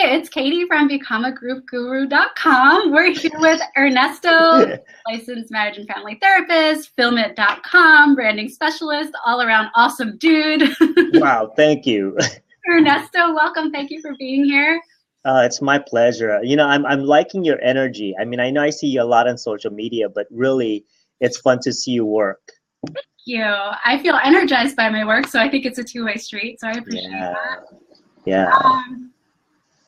it's Katie from becomeagroupguru.com. We're here with Ernesto, licensed marriage and family therapist, filmit.com, branding specialist, all around awesome dude. Wow, thank you. Ernesto, welcome. Thank you for being here. It's my pleasure. You know, I'm liking your energy. I mean, I know I see you a lot on social media, but really, it's fun to see you work. Thank you. I feel energized by my work, so I think it's a two-way street. So I appreciate that. Yeah.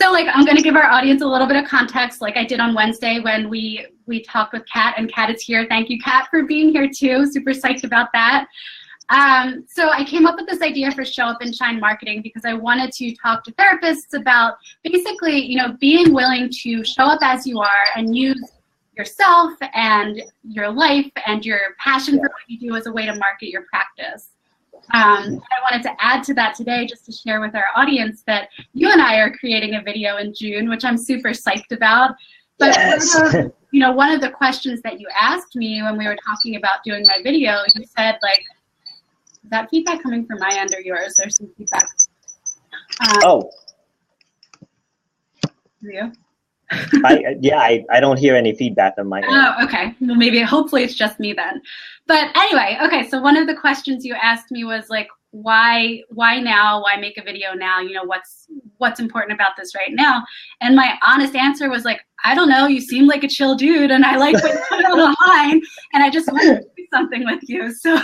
So I'm going to give our audience a little bit of context, like I did on Wednesday when we talked with Kat, and Kat is here. Thank you, Kat, for being here too. Super psyched about that. So I came up with this idea for Show Up and Shine Marketing because I wanted to talk to therapists about basically, being willing to show up as you are and use yourself and your life and your passion for what you do as a way to market your practice. I wanted to add to that today just to share with our audience that you and I are creating a video in June, which I'm super psyched about. But one of the questions that you asked me when we were talking about doing my video, you said, is that feedback coming from my end or yours? There's some feedback. You? I don't hear any feedback on my end. Oh, okay. Well, hopefully it's just me then. But anyway, okay, so one of the questions you asked me was why now? Why make a video now? What's important about this right now? And my honest answer was I don't know, you seem like a chill dude and I like what you put online and I just want to do something with you. So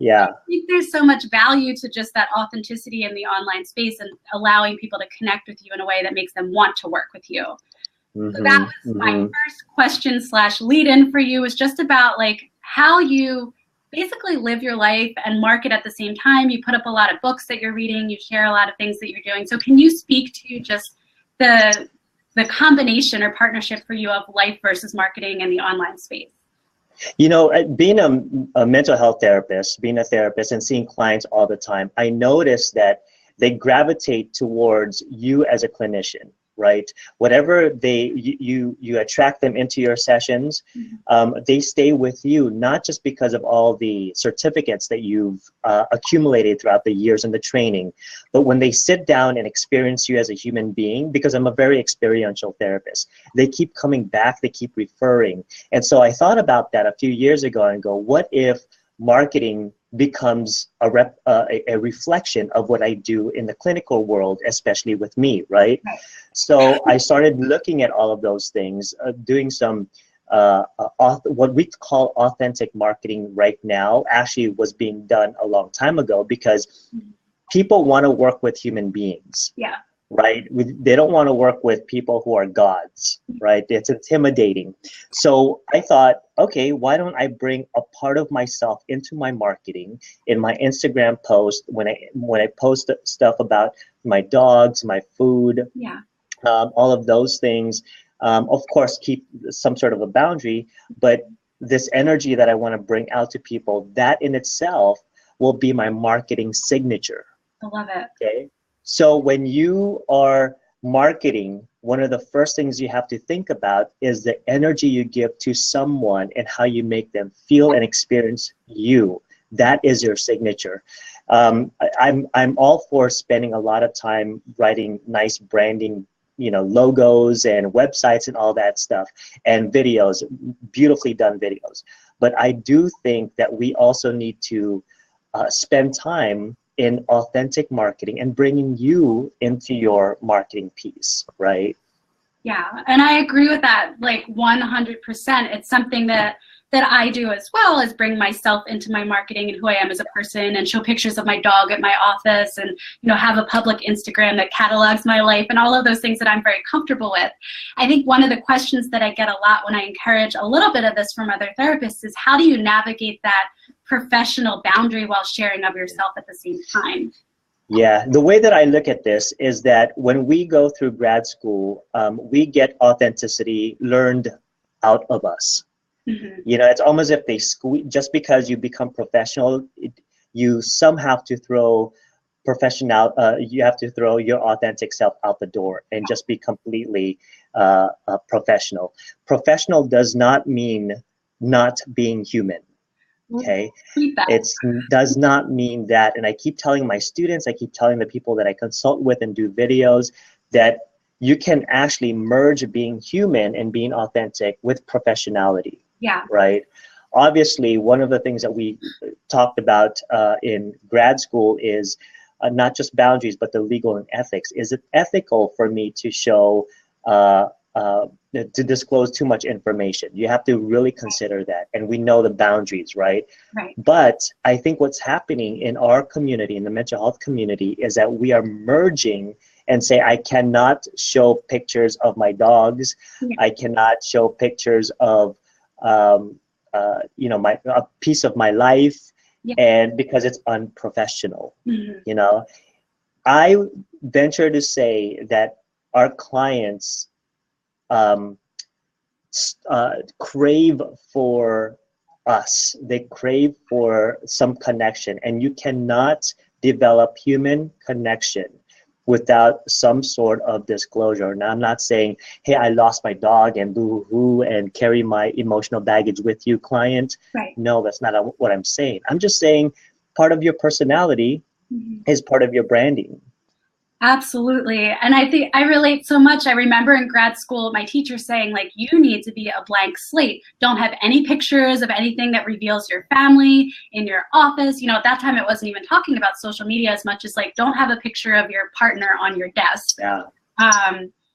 yeah. I think there's so much value to just that authenticity in the online space and allowing people to connect with you in a way that makes them want to work with you. So that was my first question / lead in for you, was just about how you basically live your life and market at the same time. You put up a lot of books that you're reading, you share a lot of things that you're doing. So can you speak to just the combination or partnership for you of life versus marketing in the online space? Being a mental health therapist, being a therapist and seeing clients all the time, I notice that they gravitate towards you as a clinician, right? Whatever you attract them into your sessions, they stay with you, not just because of all the certificates that you've accumulated throughout the years in the training, but when they sit down and experience you as a human being, because I'm a very experiential therapist, they keep coming back, they keep referring. And so I thought about that a few years ago and go, what if marketing becomes a reflection of what I do in the clinical world, especially with me, right? So I started looking at all of those things, doing some what we call authentic marketing right now actually was being done a long time ago because people want to work with human beings. Yeah. Right? They don't want to work with people who are gods, right? It's intimidating. So I thought, okay, why don't I bring a part of myself into my marketing in my Instagram post when I post stuff about my dogs, my food, all of those things. Of course, keep some sort of a boundary, but this energy that I want to bring out to people, that in itself will be my marketing signature. I love it. Okay. So when you are marketing, one of the first things you have to think about is the energy you give to someone and how you make them feel and experience you. That is your signature. I'm all for spending a lot of time writing nice branding, logos and websites and all that stuff, and videos, beautifully done videos. But I do think that we also need to spend time in authentic marketing and bringing you into your marketing piece, right? Yeah, and I agree with that 100%. It's something that I do as well, is bring myself into my marketing and who I am as a person and show pictures of my dog at my office and have a public Instagram that catalogs my life and all of those things that I'm very comfortable with. I think one of the questions that I get a lot when I encourage a little bit of this from other therapists is how do you navigate that professional boundary while sharing of yourself at the same time? Yeah, the way that I look at this is that when we go through grad school, we get authenticity learned out of us. It's almost if they squeeze, just because you become professional, you somehow have to throw you have to throw your authentic self out the door and just be completely professional. Professional does not mean not being human. Okay, it does not mean that. And I keep telling my students, I keep telling the people that I consult with and do videos that you can actually merge being human and being authentic with professionality. Yeah. Right. Obviously, one of the things that we talked about in grad school is not just boundaries, but the legal and ethics. Is it ethical for me to show, to disclose too much information? You have to really consider that. And we know the boundaries, right? Right. But I think what's happening in our community, in the mental health community, is that we are merging and say, I cannot show pictures of my dogs. Yeah. I cannot show pictures of a piece of my life, yeah. and because it's unprofessional. Mm-hmm. I venture to say that our clients crave for us. They crave for some connection, and you cannot develop human connection without some sort of disclosure. Now, I'm not saying, hey, I lost my dog and boo-hoo and carry my emotional baggage with you, client. Right. No, that's not what I'm saying. I'm just saying part of your personality is part of your branding. Absolutely. And I think I relate so much. I remember in grad school, my teacher saying, like, you need to be a blank slate. Don't have any pictures of anything that reveals your family in your office. At that time, it wasn't even talking about social media as much as like, don't have a picture of your partner on your desk. Yeah.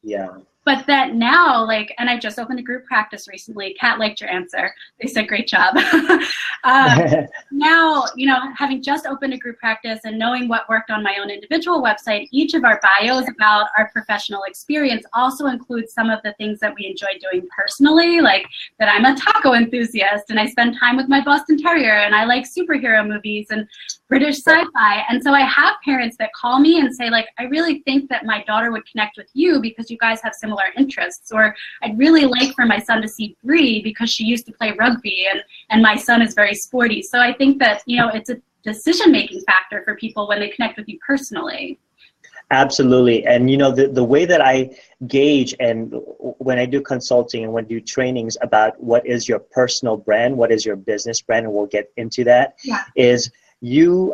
Yeah. But that now, like, and I just opened a group practice recently. Kat liked your answer. They said, great job. Now, having just opened a group practice and knowing what worked on my own individual website, each of our bios about our professional experience also includes some of the things that we enjoy doing personally, like that I'm a taco enthusiast and I spend time with my Boston Terrier and I like superhero movies and British sci-fi. And so I have parents that call me and say, like, I really think that my daughter would connect with you because you guys have similar interests. Or I'd really like for my son to see Bree because she used to play rugby and my son is very sporty. So I think that, it's a decision-making factor for people when they connect with you personally. Absolutely. And, the way that I gauge and when I do consulting and when I do trainings about what is your personal brand, what is your business brand, and we'll get into that, is you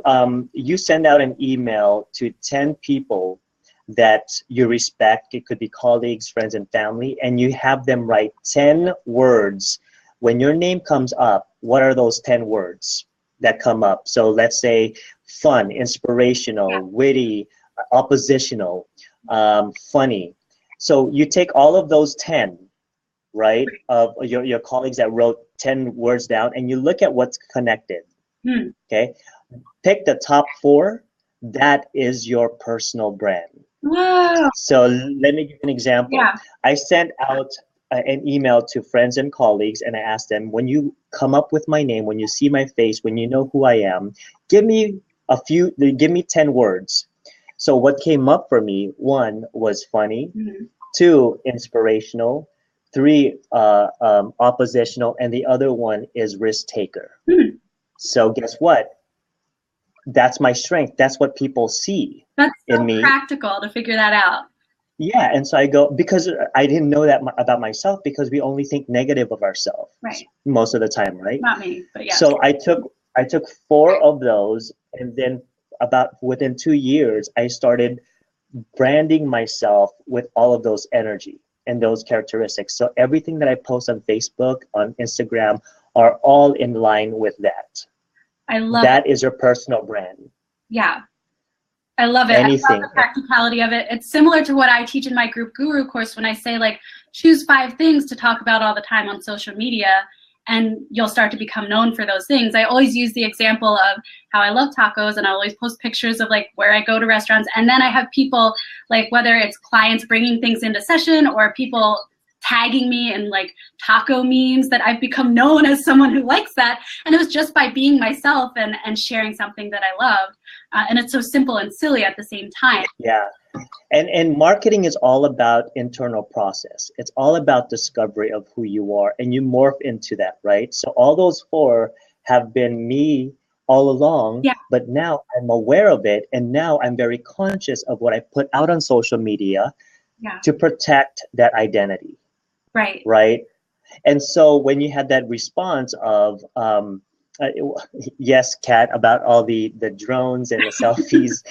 send out an email to 10 people that you respect. It could be colleagues, friends, and family, and you have them write 10 words. When your name comes up, what are those 10 words that come up? So let's say fun, inspirational, witty, oppositional, funny. So you take all of those 10, right, of your colleagues that wrote 10 words down, and you look at what's connected. Okay, pick the top 4. That is your personal brand. Whoa. So let me give you an example. I sent out an email to friends and colleagues, and I asked them, when you come up with my name, when you see my face, when you know who I am, give me 10 words. So what came up for me, 1 was funny, 2 inspirational, 3 oppositional, and the other one is risk taker. So guess what? That's my strength. That's what people see in me. That's so practical to figure that out. Yeah, and so I go, because I didn't know that about myself, because we only think negative of ourselves most of the time, right? Not me, but yeah. So I took 4 of those, and then within 2 years, I started branding myself with all of those energy and those characteristics. So everything that I post on Facebook, on Instagram, are all in line with that. I love that. Is your personal brand. Yeah. I love it. Anything. I love the practicality of it. It's similar to what I teach in my Group Guru course when I say, like, choose 5 things to talk about all the time on social media, and you'll start to become known for those things. I always use the example of how I love tacos, and I always post pictures of, like, where I go to restaurants. And then I have people, like, whether it's clients bringing things into session or people tagging me in, like, taco memes, that I've become known as someone who likes that. And it was just by being myself and sharing something that I loved. And it's so simple and silly at the same time. Yeah. And marketing is all about internal process. It's all about discovery of who you are, and you morph into that, right? So all those 4 have been me all along, but now I'm aware of it, and now I'm very conscious of what I put out on social media to protect that identity. Right. Right. And so when you had that response of, yes, Kat, about all the drones and the selfies,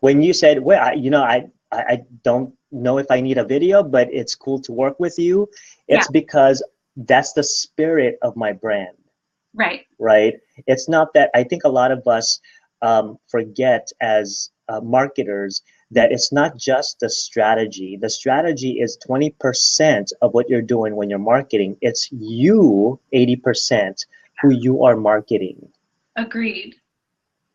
when you said, well, I I don't know if I need a video, but it's cool to work with you. It's because that's the spirit of my brand. Right. Right. It's not that I think a lot of us forget as marketers that it's not just the strategy. The strategy is 20% of what you're doing when you're marketing. It's you, 80%, who you are marketing. Agreed.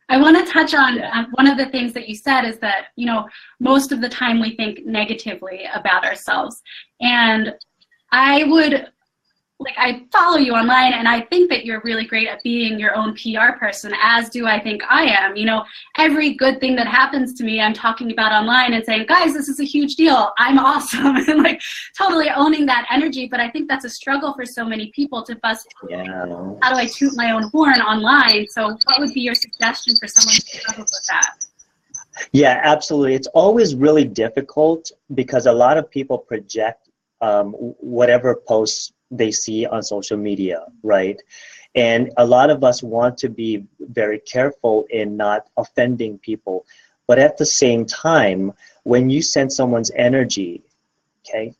I want to touch on one of the things that you said is that, you know, most of the time we think negatively about ourselves. And I would, like, I follow you online, and I think that you're really great at being your own PR person, as do I think I am. You know, every good thing that happens to me, I'm talking about online and saying, guys, this is a huge deal. I'm awesome. And like totally owning that energy. But I think that's a struggle for so many people to bust. Yeah. How do I toot my own horn online? So what would be your suggestion for someone who struggles with that? Yeah, absolutely. It's always really difficult because a lot of people project whatever posts they see on social media, right? And a lot of us want to be very careful in not offending people. But at the same time, when you sense someone's energy, okay,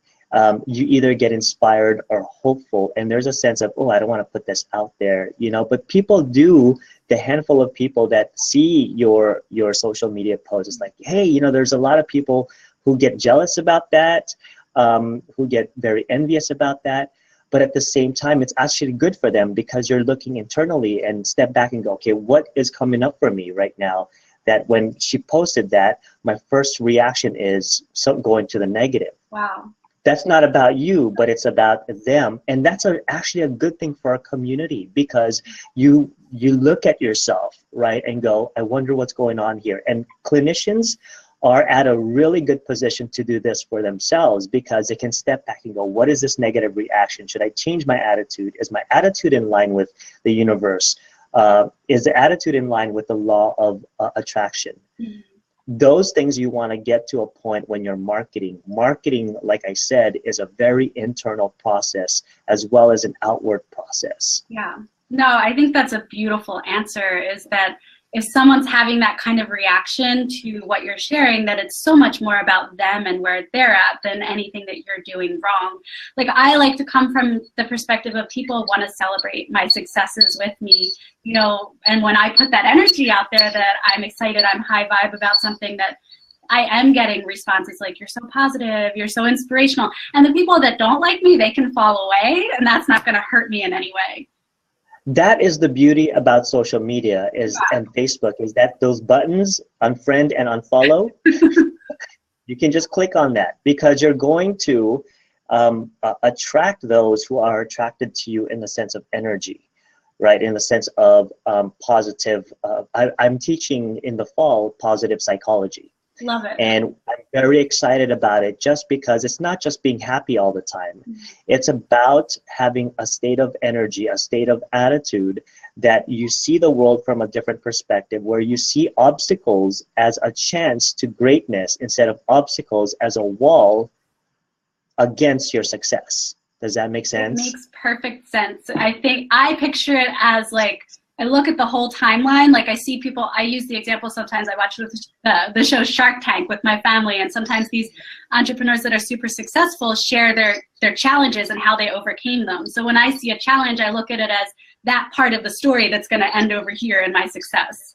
you either get inspired or hopeful, and there's a sense of, oh, I don't want to put this out there, you know, but people do, the handful of people that see your social media posts, it's like, hey, you know, there's a lot of people who get jealous about that, who get very envious about that. But at the same time, it's actually good for them because you're looking internally and step back and go, okay, what is coming up for me right now? That when she posted that, my first reaction is going to the negative. Wow. That's not about you, but it's about them. And that's actually a good thing for our community because you look at yourself, right, and go, I wonder what's going on here. And clinicians are at a really good position to do this for themselves because they can step back and go, what is this negative reaction? Should I change my attitude? Is my attitude in line with the universe? Is the attitude in line with the law of attraction? Mm-hmm. Those things you want to get to a point when you're marketing. Marketing, like I said, is a very internal process as well as an outward process. Yeah. No, I think that's a beautiful answer, is that if someone's having that kind of reaction to what you're sharing, that it's so much more about them and where they're at than anything that you're doing wrong. Like, I like to come from the perspective of people want to celebrate my successes with me, you know, and when I put that energy out there that I'm excited, I'm high vibe about something, that I am getting responses like, you're so positive, you're so inspirational. And the people that don't like me, they can fall away, and that's not going to hurt me in any way. That is the beauty about social media and Facebook, is that those buttons, unfriend and unfollow, you can just click on that because you're going to attract those who are attracted to you in the sense of energy, right? In the sense of positive. I'm teaching in the fall positive psychology. Love it. And I'm very excited about it just because it's not just being happy all the time. Mm-hmm. It's about having a state of energy, a state of attitude that you see the world from a different perspective, where you see obstacles as a chance to greatness instead of obstacles as a wall against your success. Does that make sense? It makes perfect sense. I think I picture it as like, I look at the whole timeline. Like, I see people, I use the example sometimes, I watch the show Shark Tank with my family, and sometimes these entrepreneurs that are super successful share their challenges and how they overcame them. So when I see a challenge, I look at it as that part of the story that's going to end over here in my success.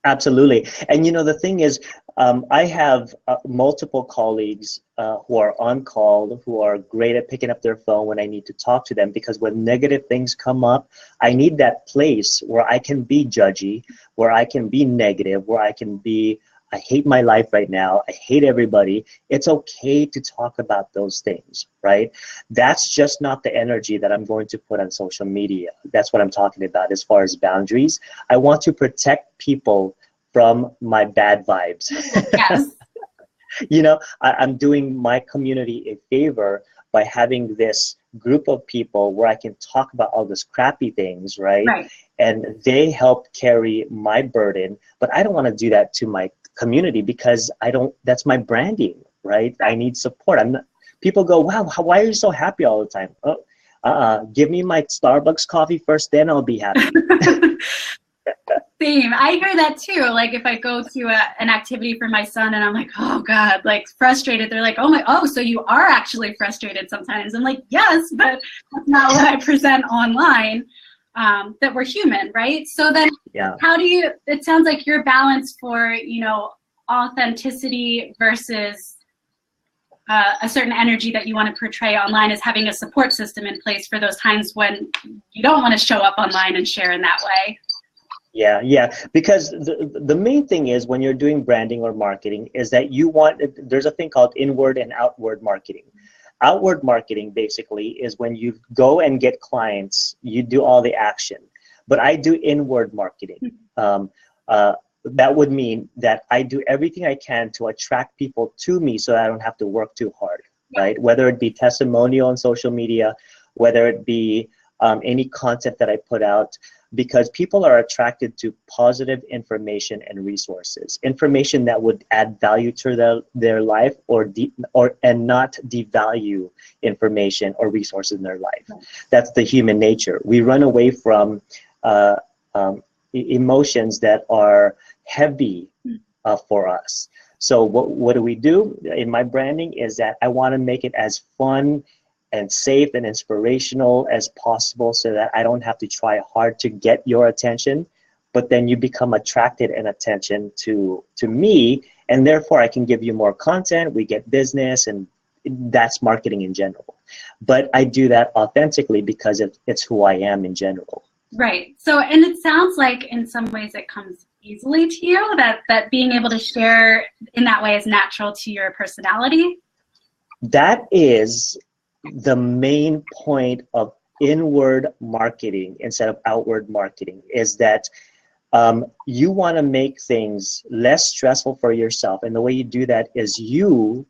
Absolutely. And you know, the thing is, I have multiple colleagues who are on call, who are great at picking up their phone when I need to talk to them, because when negative things come up, I need that place where I can be judgy, where I can be negative, where I can be, I hate my life right now, I hate everybody. It's okay to talk about those things, right? That's just not the energy that I'm going to put on social media. That's what I'm talking about as far as boundaries. I want to protect people from my bad vibes. Yes. You know, I'm doing my community a favor by having this group of people where I can talk about all these crappy things, right? Right. And they help carry my burden, but I don't want to do that to my community because that's my branding, right? I need support. People go, wow, why are you so happy all the time? Give me my Starbucks coffee first, then I'll be happy. Same. I hear that too. Like if I go to an activity for my son and I'm like, oh God, like frustrated. They're like, oh, so you are actually frustrated sometimes. I'm like, yes, but that's not what I present online. That we're human, right? So then Yeah. how do you, it sounds like your balance for, you know, authenticity versus a certain energy that you want to portray online is having a support system in place for those times when you don't want to show up online and share in that way. Yeah, yeah. Because the main thing is when you're doing branding or marketing is that you want, there's a thing called inward and outward marketing. Outward marketing basically is when you go and get clients, you do all the action. But I do inward marketing. That would mean that I do everything I can to attract people to me so that I don't have to work too hard, right? Whether it be testimonial on social media, whether it be any content that I put out, because people are attracted to positive information and resources, information that would add value to their life and not devalue information or resources in their life. That's the human nature. We run away from emotions that are heavy for us. So what do we do in my branding is that I want to make it as fun and safe and inspirational as possible so that I don't have to try hard to get your attention, but then you become attracted and attention to me, and therefore I can give you more content, we get business, and that's marketing in general. But I do that authentically because it's who I am in general. Right. So, and it sounds like in some ways it comes easily to you, that being able to share in that way is natural to your personality. That is the main point of inward marketing instead of outward marketing, is that you want to make things less stressful for yourself. And the way you do that is you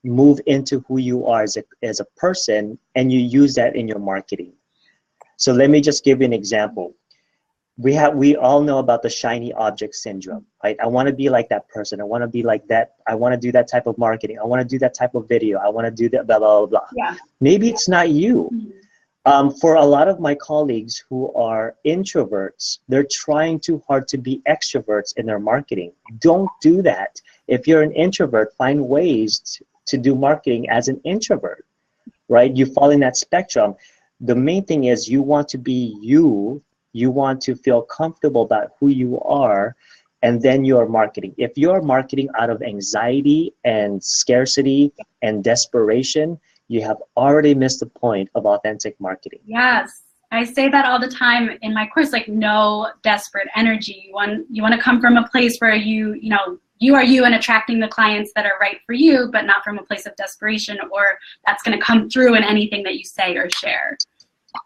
move into who you are as a person, and you use that in your marketing. So let me just give you an example. We all know about the shiny object syndrome, right? I want to be like that person. I want to be like that. I want to do that type of marketing. I want to do that type of video. I want to do that, blah, blah, blah, blah. Yeah. Maybe it's not you. For a lot of my colleagues who are introverts, they're trying too hard to be extroverts in their marketing. Don't do that. If you're an introvert, find ways to do marketing as an introvert, right? You fall in that spectrum. The main thing is you want to be you. You want to feel comfortable about who you are, and then you're marketing. If you're marketing out of anxiety and scarcity and desperation, you have already missed the point of authentic marketing. Yes. I say that all the time in my course, like no desperate energy. You want to come from a place where you are you and attracting the clients that are right for you, but not from a place of desperation, or that's going to come through in anything that you say or share.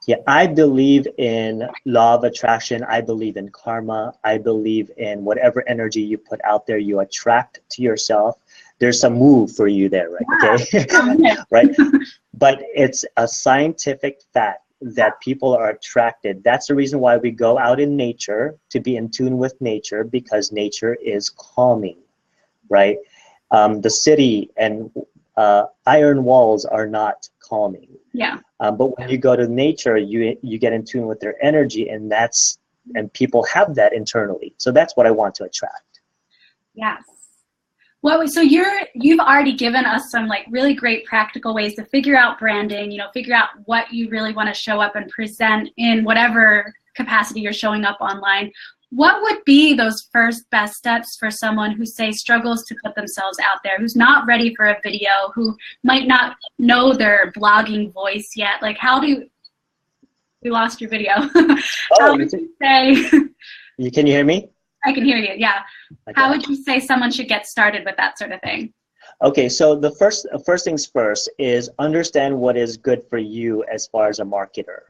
Yeah, I believe in law of attraction. I believe in karma. I believe in whatever energy you put out there, you attract to yourself. There's some move for you there, right? Yeah. Okay, right? But it's a scientific fact that people are attracted. That's the reason why we go out in nature, to be in tune with nature, because nature is calming, right? The city and iron walls are not calming. Yeah. But when you go to nature, you get in tune with their energy, and people have that internally. So that's what I want to attract. Yes. Well, so you've already given us some like really great practical ways to figure out branding, figure out what you really want to show up and present in whatever capacity you're showing up online. What would be those first best steps for someone who, say, struggles to put themselves out there, who's not ready for a video, who might not know their blogging voice yet? Like, we lost your video. How would you say? Can you hear me? I can hear you, yeah. Okay. How would you say someone should get started with that sort of thing? Okay, so the first things first is understand what is good for you as far as a marketer.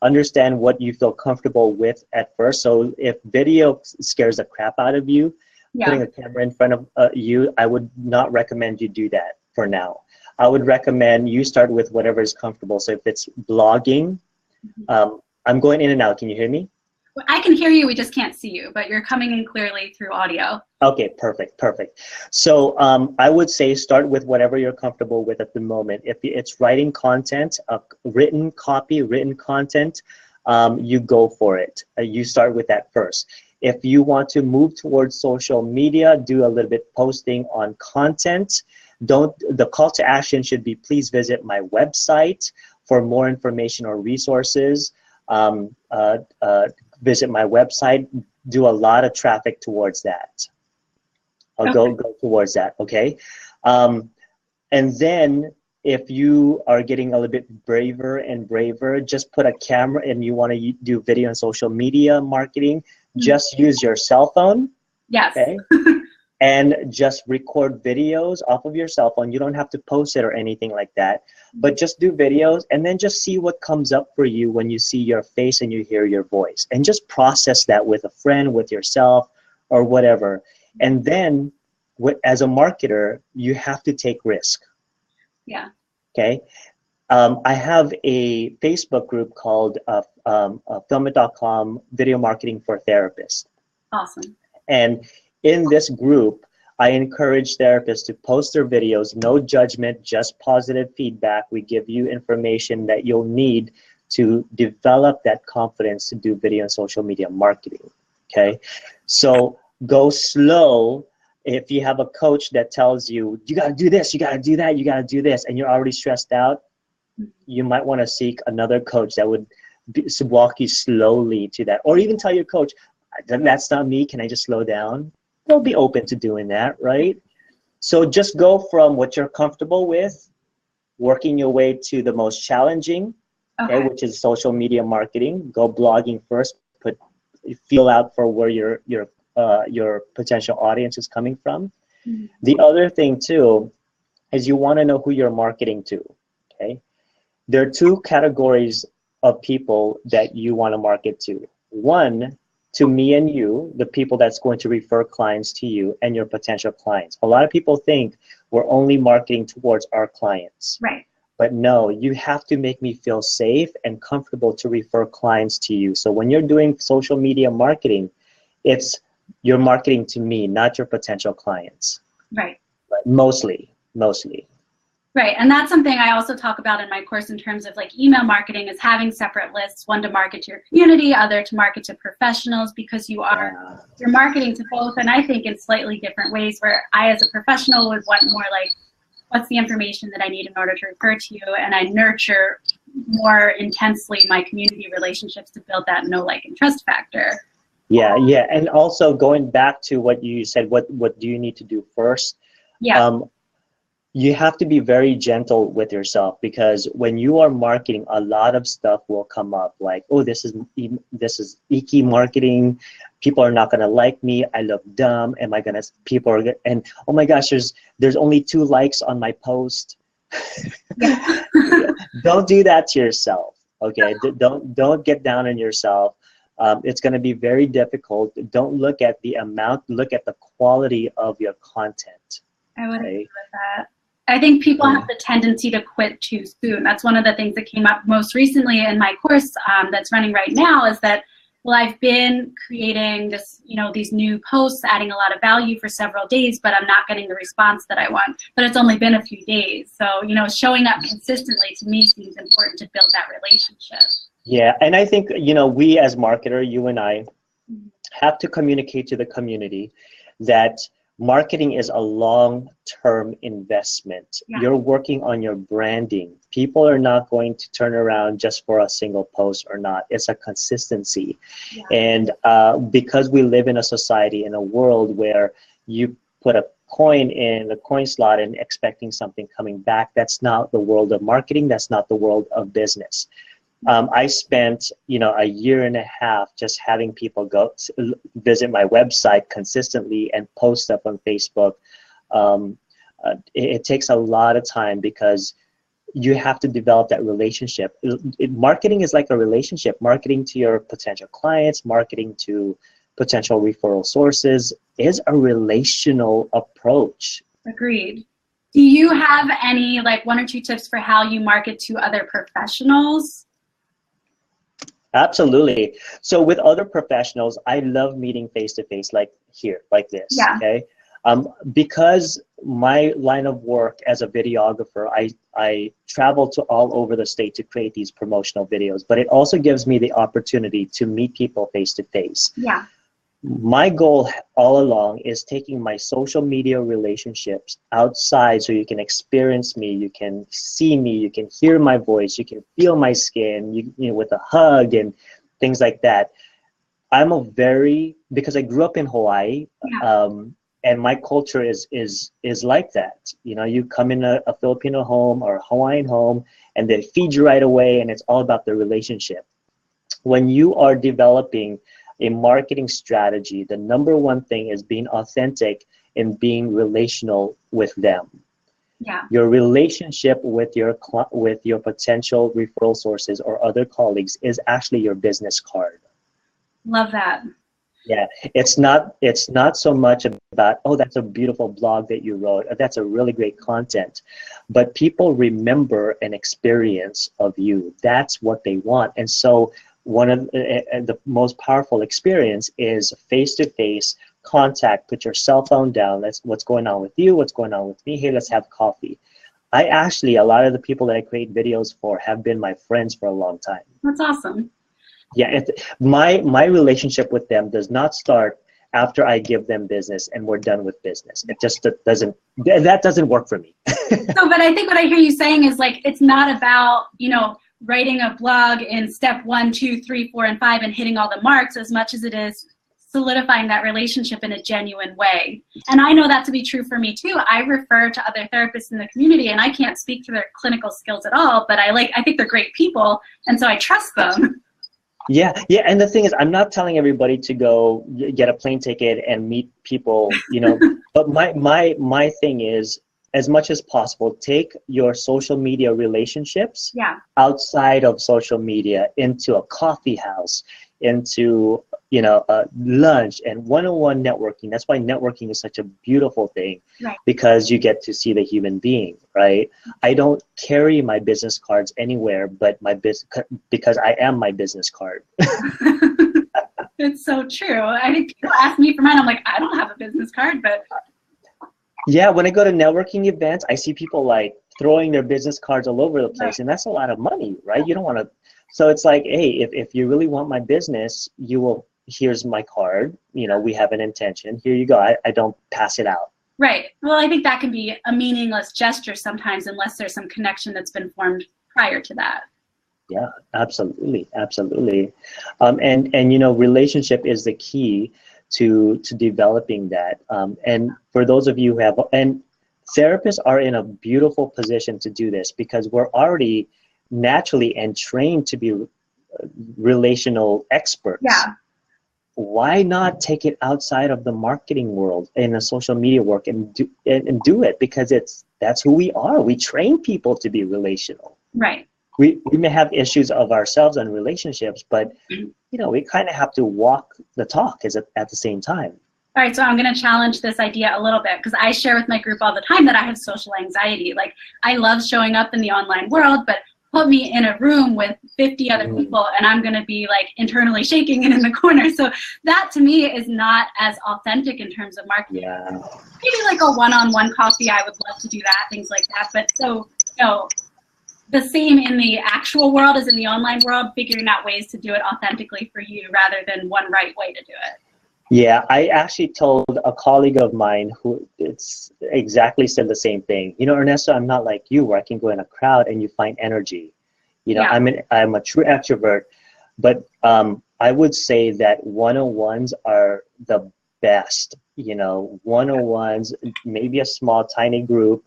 Understand what you feel comfortable with at first. So if video scares the crap out of you, putting a camera in front of you, I would not recommend you do that for now. I would recommend you start with whatever is comfortable. So if it's blogging, I'm going in and out. Can you hear me? I can hear you, we just can't see you, but you're coming in clearly through audio. Okay, perfect. So I would say start with whatever you're comfortable with at the moment. If it's writing content, written content, you go for it. You start with that first. If you want to move towards social media, do a little bit posting on content. The call to action should be, please visit my website for more information or resources. Visit my website, do a lot of traffic towards that. Go towards that, okay? And then if you are getting a little bit braver and braver, just put a camera and you want to do video and social media marketing, just use your cell phone. Yes. Okay? And just record videos off of your cell phone. You don't have to post it or anything like that, but just do videos and then just see what comes up for you when you see your face and you hear your voice, and just process that with a friend, with yourself, or whatever. And then as a marketer, you have to take risk. Yeah. Okay. I have a Facebook group called Filmit.com Video Marketing for Therapists. Awesome. And in this group, I encourage therapists to post their videos, no judgment, just positive feedback. We give you information that you'll need to develop that confidence to do video and social media marketing. Okay. So go slow. If you have a coach that tells you, you got to do this, you got to do that, you got to do this, and you're already stressed out, you might want to seek another coach that would walk you slowly to that. Or even tell your coach, that's not me, can I just slow down? They'll be open to doing that, right? So just go from what you're comfortable with, working your way to the most challenging, okay, which is social media marketing. Go blogging first, feel out for where your potential audience is coming from. Mm-hmm. The other thing too is you want to know who you're marketing to. Okay, there are two categories of people that you want to market to. One, to me and you, the people that's going to refer clients to you and your potential clients. A lot of people think we're only marketing towards our clients. Right. But no, you have to make me feel safe and comfortable to refer clients to you. So when you're doing social media marketing, you're marketing to me, not your potential clients. Right. But mostly. Right, and that's something I also talk about in my course in terms of like email marketing, is having separate lists, one to market to your community, other to market to professionals, because you're marketing to both, and I think in slightly different ways, where I as a professional would want more like, what's the information that I need in order to refer to you, and I nurture more intensely my community relationships to build that know, like, and trust factor. Yeah, and also going back to what you said, what do you need to do first? Yeah. You have to be very gentle with yourself, because when you are marketing, a lot of stuff will come up like, oh, this is icky marketing. People are not gonna like me. I look dumb. And oh my gosh, there's only 2 likes on my post. Don't do that to yourself. Okay, don't get down on yourself. It's going to be very difficult. Don't look at the amount. Look at the quality of your content. I would agree with that. I think people have the tendency to quit too soon. That's one of the things that came up most recently in my course that's running right now, is that, well, I've been creating this, these new posts, adding a lot of value for several days, but I'm not getting the response that I want. But it's only been a few days. So, showing up consistently to me seems important to build that relationship. Yeah, and I think, we as marketer, you and I, have to communicate to the community that marketing is a long-term investment. Yeah. You're working on your branding. People are not going to turn around just for a single post or not. It's a consistency. Yeah. And because we live in a society, in a world where you put a coin in the coin slot and expecting something coming back, that's not the world of marketing. That's not the world of business. I spent, a year and a half just having people go visit my website consistently and post stuff on Facebook. It takes a lot of time, because you have to develop that relationship. Marketing is like a relationship. Marketing to your potential clients, marketing to potential referral sources is a relational approach. Agreed. Do you have any, like, 1 or 2 tips for how you market to other professionals? Absolutely. So with other professionals, I love meeting face-to-face, like here, like this, yeah. Okay? Because my line of work as a videographer, I travel to all over the state to create these promotional videos, but it also gives me the opportunity to meet people face to face. Yeah. My goal all along is taking my social media relationships outside so you can experience me, you can see me, you can hear my voice, you can feel my skin, you know, with a hug and things like that. Because I grew up in Hawaii, Yeah. and my culture is like that. You know, you come in a Filipino home or a Hawaiian home and they feed you right away, and it's all about the relationship. When you are developing a marketing strategy, the number one thing is being authentic and being relational with them. Yeah. Your relationship with your potential referral sources or other colleagues is actually your business card. Love that. Yeah, it's not so much about, oh, that's a beautiful blog that you wrote, or that's a really great content, but people remember an experience of you. That's what they want. And so one of the most powerful experience is face-to-face contact. Put your cell phone down. That's what's going on with you, what's going on with me. Hey, let's have coffee. A lot of the people that I create videos for have been my friends for a long time. That's awesome. Yeah, my relationship with them does not start after I give them business and we're done with business. It just doesn't work for me. So, but I think what I hear you saying is like, it's not about, you know, writing a blog in step 1, 2, 3, 4, and 5 and hitting all the marks as much as it is solidifying that relationship in a genuine way. And I know that to be true for me too. I refer to other therapists in the community, and I can't speak to their clinical skills at all, but I think they're great people, and so I trust them. Yeah, and the thing is, I'm not telling everybody to go get a plane ticket and meet people, you know, but my thing is, as much as possible, take your social media relationships outside of social media into a coffee house, into, you know, lunch and one-on-one networking. That's why networking is such a beautiful thing, because you get to see the human being, right? I don't carry my business cards anywhere but because I am my business card. It's so true. I think people ask me for mine. I'm like, I don't have a business card, but yeah, when I go to networking events, I see people like throwing their business cards all over the place, and that's a lot of money, right? You don't want to. So it's like, hey, if you really want my business, here's my card. You know, we have an intention. Here you go. I don't pass it out. Right. Well, I think that can be a meaningless gesture sometimes, unless there's some connection that's been formed prior to that. Yeah, absolutely, absolutely. And you know, relationship is the key to developing that. And for those of you who have, and therapists are in a beautiful position to do this because we're already naturally and trained to be relational experts. Yeah. Why not take it outside of the marketing world in the social media work and do it? Because that's who we are. We train people to be relational. Right. We may have issues of ourselves and relationships, but you know, we kind of have to walk the talk at the same time. All right, so I'm going to challenge this idea a little bit because I share with my group all the time that I have social anxiety. Like, I love showing up in the online world, but put me in a room with 50 other people and I'm going to be like internally shaking and in the corner. So that to me is not as authentic in terms of marketing. Yeah. Maybe like a one-on-one coffee, I would love to do that, things like that. But so, you know, the same in the actual world as in the online world, figuring out ways to do it authentically for you rather than one right way to do it. Yeah, I actually told a colleague of mine who it's exactly said the same thing. You know, Ernesto, I'm not like you where I can go in a crowd and you find energy. You know, I'm a true extrovert, but I would say that one-on-ones are the best. You know, one-on-ones, maybe a small, tiny group.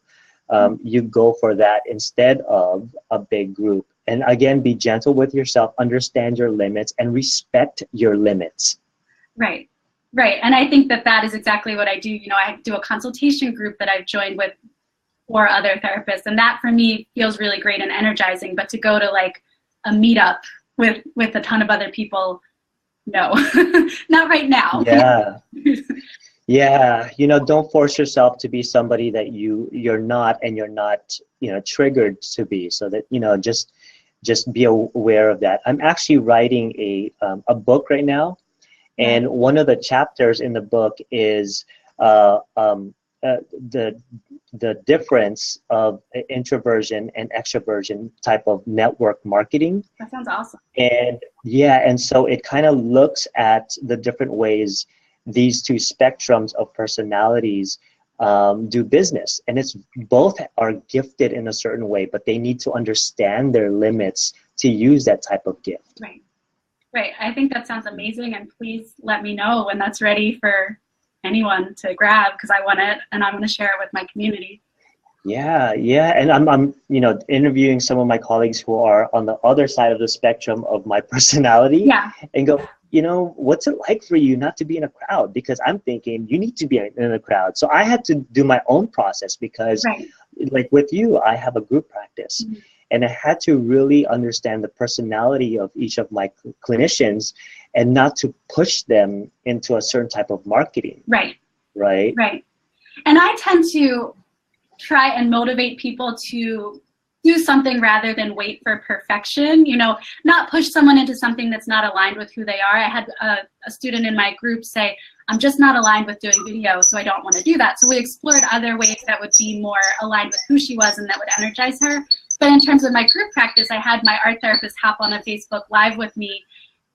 You go for that instead of a big group. And again, be gentle with yourself, understand your limits, and respect your limits. Right. Right. And I think that is exactly what I do. You know, I do a consultation group that I've joined with 4 other therapists. And that for me feels really great and energizing. But to go to like a meetup with a ton of other people, no, not right now. Yeah. Yeah. You know, don't force yourself to be somebody that you're not, and you're not, you know, triggered to be, so that, you know, just be aware of that. I'm actually writing a book right now. And one of the chapters in the book is the the difference of introversion and extroversion type of network marketing. That sounds awesome. And yeah, and so it kind of looks at the different ways these two spectrums of personalities do business. And it's both are gifted in a certain way, but they need to understand their limits to use that type of gift. Right. Right. I think that sounds amazing. And please let me know when that's ready for anyone to grab, because I want it and I'm going to share it with my community. Yeah, yeah. And I'm interviewing some of my colleagues who are on the other side of the spectrum of my personality. Yeah. And go, what's it like for you not to be in a crowd? Because I'm thinking you need to be in a crowd. So I had to do my own process because like with you, I have a group practice. Mm-hmm. And I had to really understand the personality of each of my clinicians and not to push them into a certain type of marketing. Right. Right. Right. And I tend to try and motivate people to do something rather than wait for perfection, not push someone into something that's not aligned with who they are. I had a student in my group say, I'm just not aligned with doing video, so I don't want to do that. So we explored other ways that would be more aligned with who she was and that would energize her. But in terms of my group practice, I had my art therapist hop on a Facebook Live with me.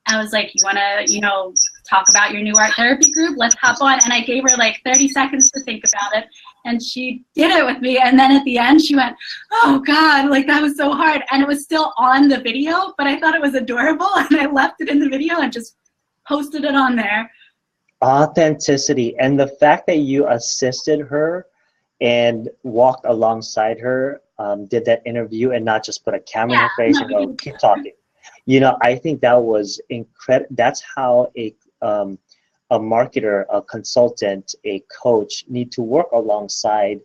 I was like, you want to, talk about your new art therapy group? Let's hop on. And I gave her like 30 seconds to think about it. And she did it with me. And then at the end, she went, oh God, like that was so hard. And it was still on the video, but I thought it was adorable. And I left it in the video and just posted it on there. Authenticity. And the fact that you assisted her and walked alongside her, did that interview and not just put a camera in her face and go, keep talking. I think that was incredible. That's how a marketer, a consultant, a coach need to work alongside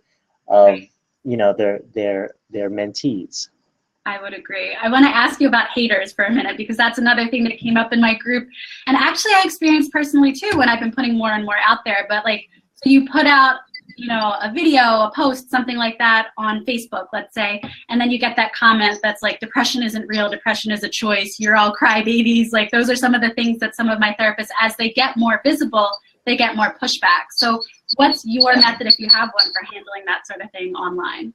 of, their mentees. I would agree. I want to ask you about haters for a minute, because that's another thing that came up in my group. And actually I experienced personally too when I've been putting more and more out there. But so you put out, a video, a post, something like that on Facebook, let's say, and then you get that comment that's like, depression isn't real, depression is a choice, you're all crybabies. Like those are some of the things that some of my therapists, as they get more visible, they get more pushback. So what's your method, if you have one, for handling that sort of thing online?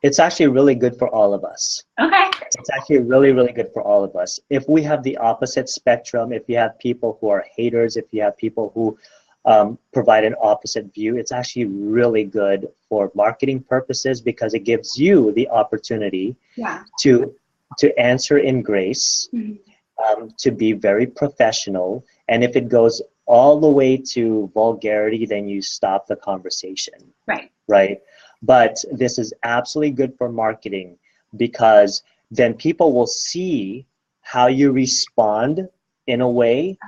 It's actually really good for all of us. Okay. It's actually really, really good for all of us. If we have the opposite spectrum, if you have people who are haters, if you have people who provide an opposite view, it's actually really good for marketing purposes, because it gives you the opportunity to answer in grace, to be very professional. And if it goes all the way to vulgarity, then you stop the conversation. Right. But this is absolutely good for marketing, because then people will see how you respond in a way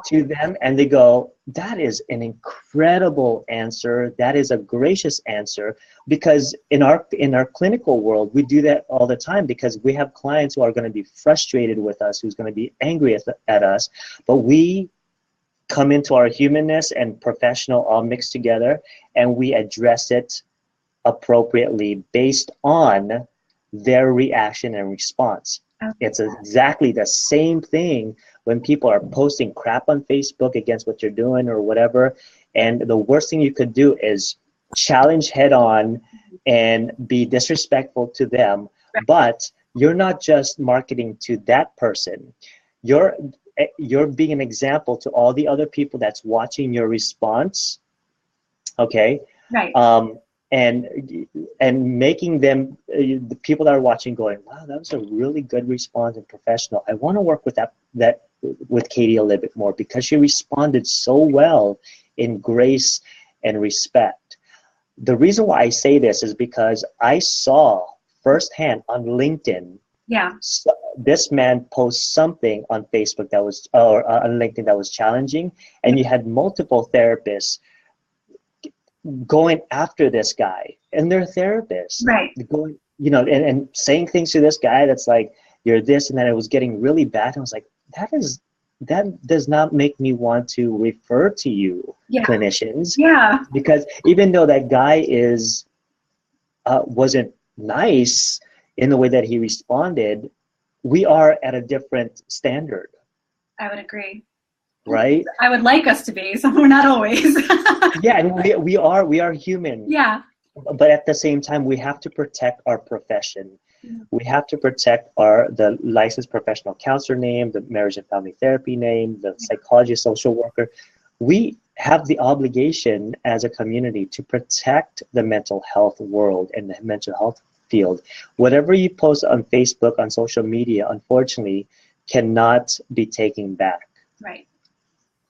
to them, and they go, that is an incredible answer, that is a gracious answer. Because in our clinical world, we do that all the time, because we have clients who are going to be frustrated with us, who's going to be angry at us, but we come into our humanness and professional all mixed together, and we address it appropriately based on their reaction and response. It's exactly the same thing when people are posting crap on Facebook against what you're doing or whatever. And the worst thing you could do is challenge head on and be disrespectful to them. But you're not just marketing to that person. You're being an example to all the other people that's watching your response. Okay. Right. And making them, the people that are watching, going, wow, that was a really good response and professional. I want to work with with Katie a little bit more, because she responded so well in grace and respect. The reason why I say this is because I saw firsthand on LinkedIn, this man post something on Facebook that was, or on LinkedIn that was challenging, and you had multiple therapists going after this guy, and they're therapists, going, and saying things to this guy that's like, you're this, and then it was getting really bad. And I was like, that does not make me want to refer to you, clinicians, because even though that guy wasn't nice in the way that he responded, we are at a different standard. I would agree. Right? I would like us to be, so we're not always. Yeah, and we are human. Yeah. but at the same time, we have to protect our profession. We have to protect the licensed professional counselor name, the marriage and family therapy name, the psychologist, social worker. We have the obligation as a community to protect the mental health world and the mental health field. Whatever you post on Facebook, on social media, unfortunately, cannot be taken back. Right.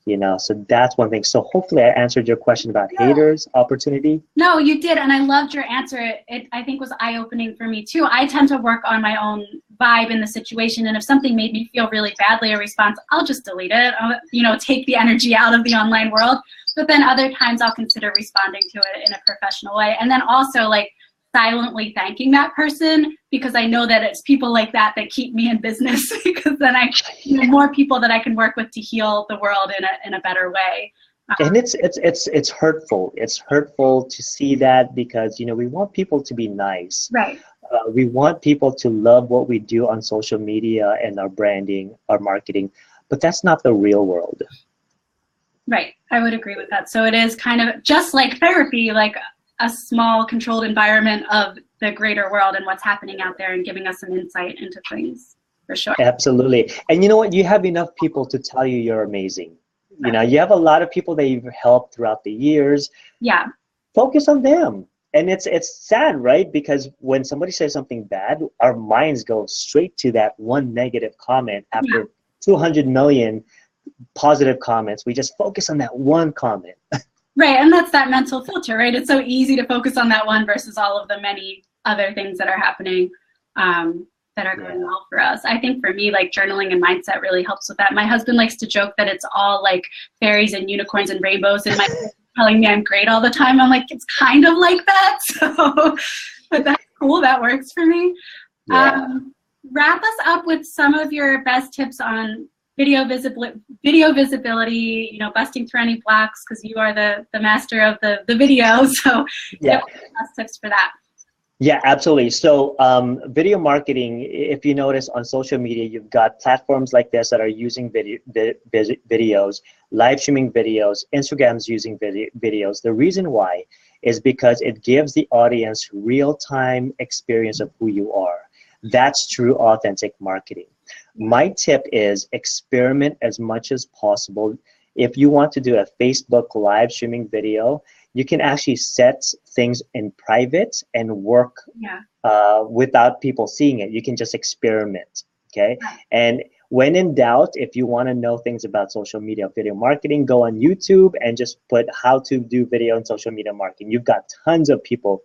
You know, so that's one thing. So hopefully I answered your question about haters, opportunity. No, you did, and I loved your answer. It I think was eye-opening for me too. I tend to work on my own vibe in the situation, and if something made me feel really badly, a response, I'll just delete it. I'll, you know, take the energy out of the online world. But then other times I'll consider responding to it in a professional way, and then also like silently thanking that person, because I know that it's people like that that keep me in business, because then I, you know, more people that I can work with to heal the world in a better way. And it's hurtful. It's hurtful to see that, because, you know, we want people to be nice. Right. We want people to love what we do on social media and our branding, our marketing, but that's not the real world. Right. I would agree with that. So it is kind of just like therapy, like a small controlled environment of the greater world and what's happening out there, and giving us some insight into things, for sure. Absolutely. And you know what? You have enough people to tell you you're amazing. You know, you have a lot of people that you've helped throughout the years. Yeah. Focus on them. And it's sad, right? Because when somebody says something bad, our minds go straight to that one negative comment after 200 million positive comments. We just focus on that one comment. Right, and that's that mental filter, right? It's so easy to focus on that one versus all of the many other things that are happening that are going well for us. I think for me, like journaling and mindset really helps with that. My husband likes to joke that it's all like fairies and unicorns and rainbows, and my telling me I'm great all the time. I'm like, it's kind of like that. So, but that's cool. That works for me. Yeah. Wrap us up with some of your best tips on video visibility, you know, busting through any blocks, because you are the master of the video. So yeah, best tips for that. Yeah, absolutely. So video marketing, if you notice on social media, you've got platforms like this that are using videos, live streaming videos, Instagram's using videos. The reason why is because it gives the audience real-time experience of who you are. That's true authentic marketing. My tip is experiment as much as possible. If you want to do a Facebook live streaming video, you can actually set things in private and work without people seeing it. You can just experiment, okay? And when in doubt, if you want to know things about social media video marketing, go on YouTube and just put how to do video and social media marketing. You've got tons of people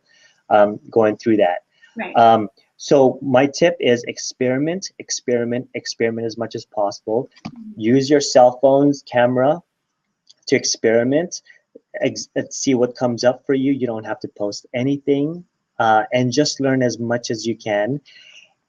going through that. Right. So my tip is experiment as much as possible. Use your cell phone's camera to experiment. See what comes up for you. You don't have to post anything, and just learn as much as you can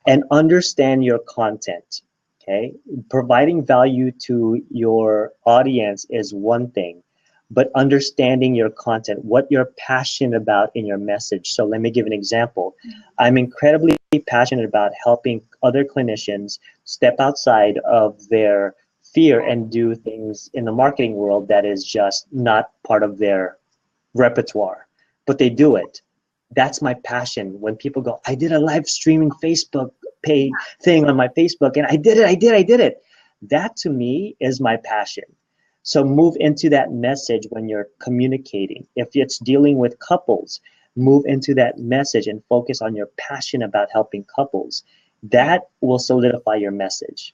and understand your content. Okay, providing value to your audience is one thing, but understanding your content, what you're passionate about in your message. So let me give an example. I'm incredibly passionate about helping other clinicians step outside of their fear and do things in the marketing world that is just not part of their repertoire, but they do it. That's my passion. When people go, I did a live streaming Facebook page thing on my Facebook and I did it. That to me is my passion. So move into that message when you're communicating. If it's dealing with couples, move into that message and focus on your passion about helping couples. That will solidify your message.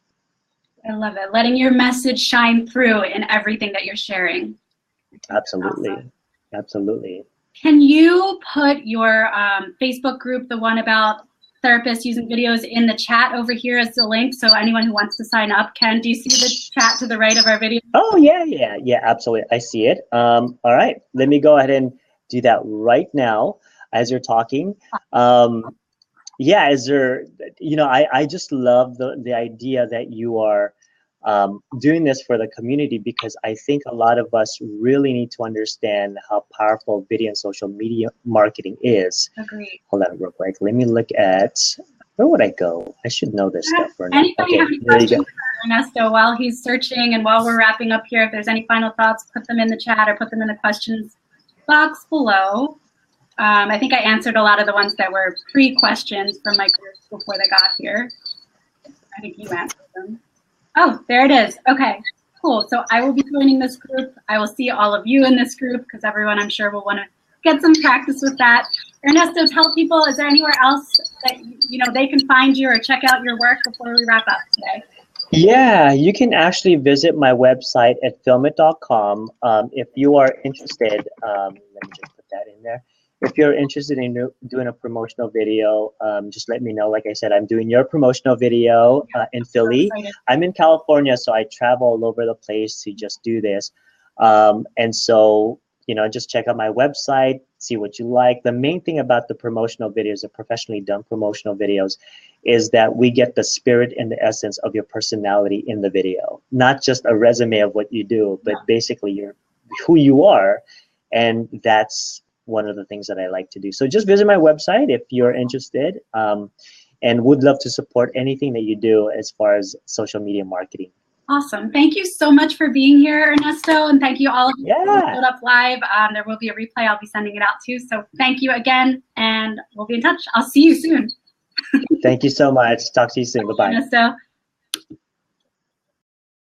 I love it. Letting your message shine through in everything that you're sharing. Absolutely. Awesome. Absolutely. Can you put your Facebook group, the one about therapists using videos, in the chat over here as the link, so anyone who wants to sign up can? Do you see the chat to the right of our video? Oh, yeah, absolutely. I see it. All right, let me go ahead and do that right now as you're talking. Yeah, is there, you know, I just love the idea that you are doing this for the community, because I think a lot of us really need to understand how powerful video and social media marketing is. Agreed. Hold on real quick. Let me look at, where would I go? I should know this stuff. Anybody have any questions for Ernesto while he's searching and while we're wrapping up here? If there's any final thoughts, put them in the chat or put them in the questions box below. I think I answered a lot of the ones that were pre-questions from my groups before they got here. I think you answered them. Oh, there it is. Okay, cool. So I will be joining this group. I will see all of you in this group because everyone, I'm sure, will want to get some practice with that. Ernesto, tell people, is there anywhere else that they can find you or check out your work before we wrap up today? Yeah, you can actually visit my website at filmit.com. If you are interested, let me just put that in there. If you're interested in doing a promotional video, just let me know. Like I said, I'm doing your promotional video in Philly. I'm in California, so I travel all over the place to just do this. And so, just check out my website, see what you like. The main thing about the promotional videos, the professionally done promotional videos, is that we get the spirit and the essence of your personality in the video. Not just a resume of what you do, but basically who you are. And that's one of the things that I like to do. So just visit my website if you're interested, and would love to support anything that you do as far as social media marketing. Awesome. Thank you so much for being here, Ernesto, and thank you all of you who showed up live. There will be a replay. I'll be sending it out too. So thank you again, and we'll be in touch. I'll see you soon. Thank you so much. Talk to you soon. Bye-bye. Ernesto.